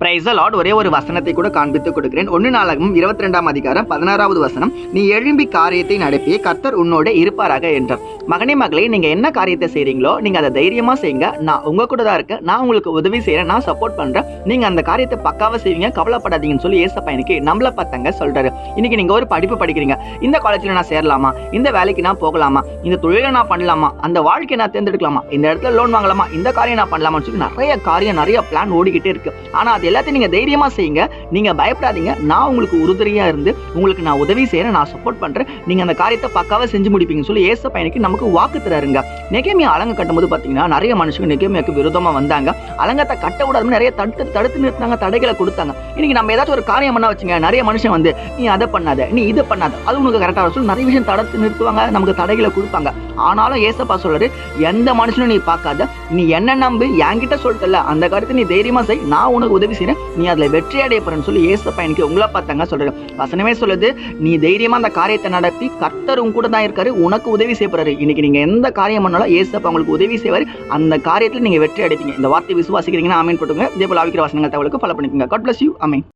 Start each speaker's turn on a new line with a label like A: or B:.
A: Praise the Lord. ஒரே ஒரு வசனத்தை கூட காண்பித்து கொடுக்கிறேன். 1 நாளாகமம் 22ஆம் அதிகாரம் 16வது வசனம். நீ எழும்பி காரியத்தை நடப்பியே கர்த்தர் உன்னோட இருப்பாராக என்றார். மகனே மகளே, நீங்க என்ன காரியத்தை செய்றீங்களோ நீங்க அதை தைரியமா செய்யுங்க. நான் உங்க கூட தான் இருக்கேன், நான் உங்களுக்கு உதவி செய்யறேன், நான் சப்போர்ட் பண்றேன், நீங்க அந்த காரியத்தை பக்காவா செய்வீங்க, கவலைப்படாதீங்கன்னு சொல்லி ஏசப்பா எனக்கு நம்மள பார்த்தாங்க சொல்றாரு. இன்னைக்கு நீங்க ஒரு படிப்பு படிக்கிறீங்க, இந்த காலேஜ்ல நான் சேரலாமா, இந்த வேலைக்கு நான் போகலாமா, இந்த தொழிலை நான் பண்ணலாமா, அந்த வாழ்க்கையை நான் தேர்ந்தெடுக்கலாமா, இந்த இடத்துல லோன் வாங்கலாமா, இந்த காரியம் நான் பண்ணலாமான்னு சொல்லி நிறைய பிளான் ஓடிக்கிட்டே இருக்கு. ஆனா அது எல்லாத்தையும் நீங்க தைரியமா செய்யுங்க, நீங்க பயப்படாதீங்க. நான் உங்களுக்கு உறுதுணையா இருந்து உங்களுக்கு நான் உதவி செய்யறேன், நான் சப்போர்ட் பண்றேன், நீங்க அந்த காரியத்தை பக்காவா செஞ்சு முடிப்பீங்கன்னு சொல்லி ஏசப்பா எனக்கு நமக்கு வாக்கு தராருங்க. நெகேமியா அலங்க கட்டும்போது பாத்தீங்கன்னா நிறைய மனுஷங்க நெகேமியாக்கு விரோதமா வந்தாங்க. அலங்கத்தை கட்ட விடாம நிறைய தடுத்து நிறுத்தினாங்க, தடைகளை கொடுத்தாங்க. இன்னைக்கு நம்ம ஏதாச்சும் ஒரு காரியம் பண்ண வச்சுங்க, நிறைய மனுஷன் வந்து நீ அதை பண்ணாத, நீ இதை பண்ணாத, அது உனக்கு கரெக்டா சொல்லி நிறைய விஷயம் தடுத்து நிறுத்துவாங்க, நமக்கு தடைகளை கொடுப்பாங்க. ஆனாலும் ஏசப்பா சொல்றாரு, எந்த மனுஷனும் நீ பார்க்காத, நீ என்ன நம்பு, என்கிட்ட சொல்லிட்டல அந்த காரியத்தை நீ தைரியமா செய், நான் உனக்கு உதவி செய்யறேன், நீ அதுல வெற்றி அடைய போறேன்னு சொல்லி ஏசப்பா எனக்கு உங்களை பார்த்தாங்க சொல்றாரு. வசனமே சொல்லுது, நீ தைரியமா அந்த காரியத்தை நடத்தி கர்த்தர் உங்க கூட தான் இருக்காரு, உனக்கு உதவி செய்ய போறாரு. இன்னைக்கு நீங்க எந்த காரியம் பண்ணாலும் ஏசப்பா உங்களுக்கு உதவி செய்வாரு, அந்த காரியத்துல நீங்க வெற்றி அடைப்பீங்க. இந்த வார்த்தை விசுவாசிக்கிறீங்கன்னா ஆமீன் போட்டுங்க. இதே போல ஆவிக்கிற வசனங்கள் தகவலுக்கு ஃபாலோ பண்ணிக்கோங்க. God bless you. ஆமீன்.